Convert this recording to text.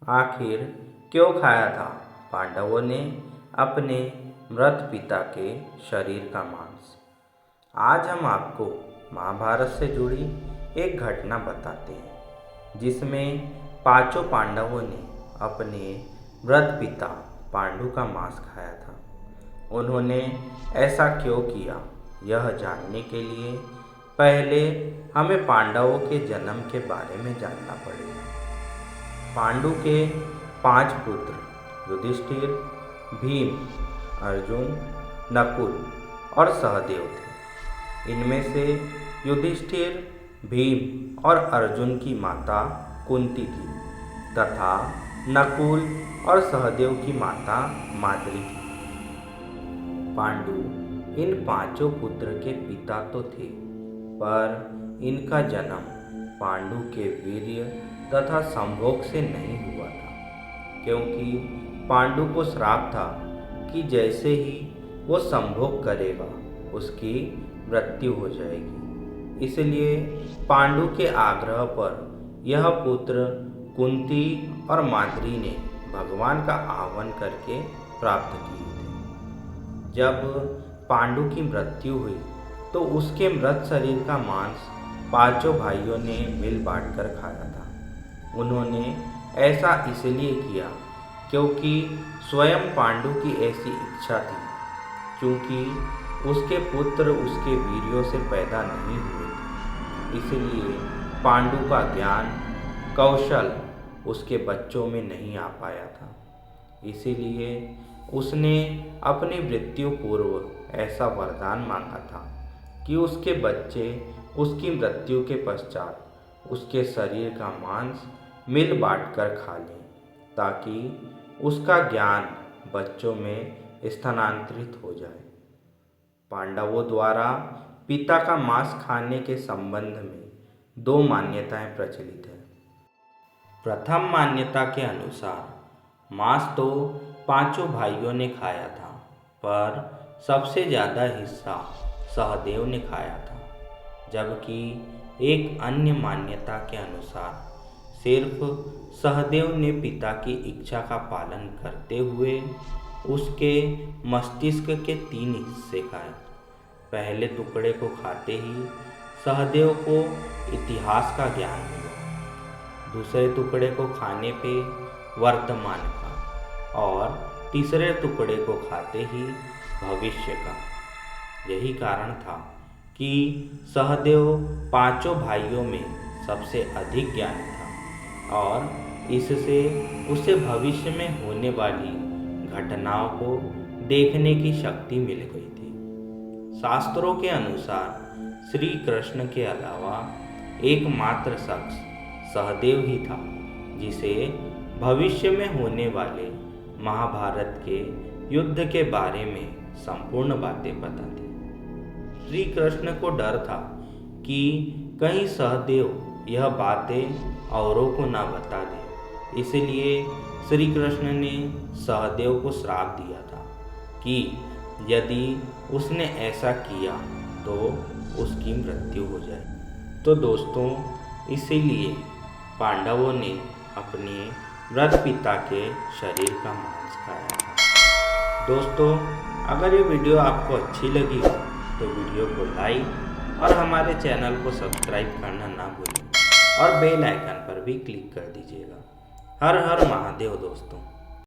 आखिर क्यों खाया था पांडवों ने अपने मृत पिता के शरीर का मांस? आज हम आपको महाभारत से जुड़ी एक घटना बताते हैं जिसमें पांचों पांडवों ने अपने मृत पिता पांडु का मांस खाया था। उन्होंने ऐसा क्यों किया, यह जानने के लिए पहले हमें पांडवों के जन्म के बारे में जानना पड़ेगा। पांडु के 5 पुत्र युधिष्ठिर, भीम, अर्जुन, नकुल और सहदेव थे। इनमें से युधिष्ठिर, भीम और अर्जुन की माता कुंती थी तथा नकुल और सहदेव की माता माद्री थी। पांडु इन पांचों पुत्र के पिता तो थे, पर इनका जन्म पांडु के वीर्य तथा संभोग से नहीं हुआ था, क्योंकि पांडु को श्राप था कि जैसे ही वो संभोग करेगा उसकी मृत्यु हो जाएगी। इसलिए पांडु के आग्रह पर यह पुत्र कुंती और माद्री ने भगवान का आह्वान करके प्राप्त किए थे। जब पांडु की मृत्यु हुई तो उसके मृत शरीर का मांस पांचों भाइयों ने मिल बांट कर खाया था। उन्होंने ऐसा इसलिए किया क्योंकि स्वयं पांडु की ऐसी इच्छा थी, क्योंकि उसके पुत्र उसके वीर्यों से पैदा नहीं हुए थे। इसलिए पांडु का ज्ञान कौशल उसके बच्चों में नहीं आ पाया था। इसीलिए उसने अपनी मृत्यु पूर्व ऐसा वरदान मांगा था कि उसके बच्चे उसकी मृत्यु के पश्चात उसके शरीर का मांस मिल बांट कर खा लें, ताकि उसका ज्ञान बच्चों में स्थानांतरित हो जाए। पांडवों द्वारा पिता का मांस खाने के संबंध में 2 मान्यताएं प्रचलित हैं। प्रथम मान्यता के अनुसार मांस तो पांचों भाइयों ने खाया था, पर सबसे ज़्यादा हिस्सा सहदेव ने खाया था, जबकि एक अन्य मान्यता के अनुसार सिर्फ सहदेव ने पिता की इच्छा का पालन करते हुए उसके मस्तिष्क के 3 हिस्से खाए। पहले टुकड़े को खाते ही सहदेव को इतिहास का ज्ञान हुआ, दूसरे टुकड़े को खाने पे वर्तमान का और तीसरे टुकड़े को खाते ही भविष्य का। यही कारण था कि सहदेव पांचों भाइयों में सबसे अधिक ज्ञानी था और इससे उसे भविष्य में होने वाली घटनाओं को देखने की शक्ति मिल गई थी। शास्त्रों के अनुसार श्री कृष्ण के अलावा एकमात्र शख्स सहदेव ही था जिसे भविष्य में होने वाले महाभारत के युद्ध के बारे में संपूर्ण बातें पता थी। श्री कृष्ण को डर था कि कहीं सहदेव यह बातें औरों को ना बता दे। इसलिए श्री कृष्ण ने सहदेव को श्राप दिया था कि यदि उसने ऐसा किया तो उसकी मृत्यु हो जाए। तो दोस्तों, इसीलिए पांडवों ने अपने मृत पिता के शरीर का मांस खाया था। दोस्तों, अगर ये वीडियो आपको अच्छी लगी हो तो वीडियो को लाइक और हमारे चैनल को सब्सक्राइब करना ना भूलें और बेल आइकन पर भी क्लिक कर दीजिएगा। हर हर महादेव दोस्तों।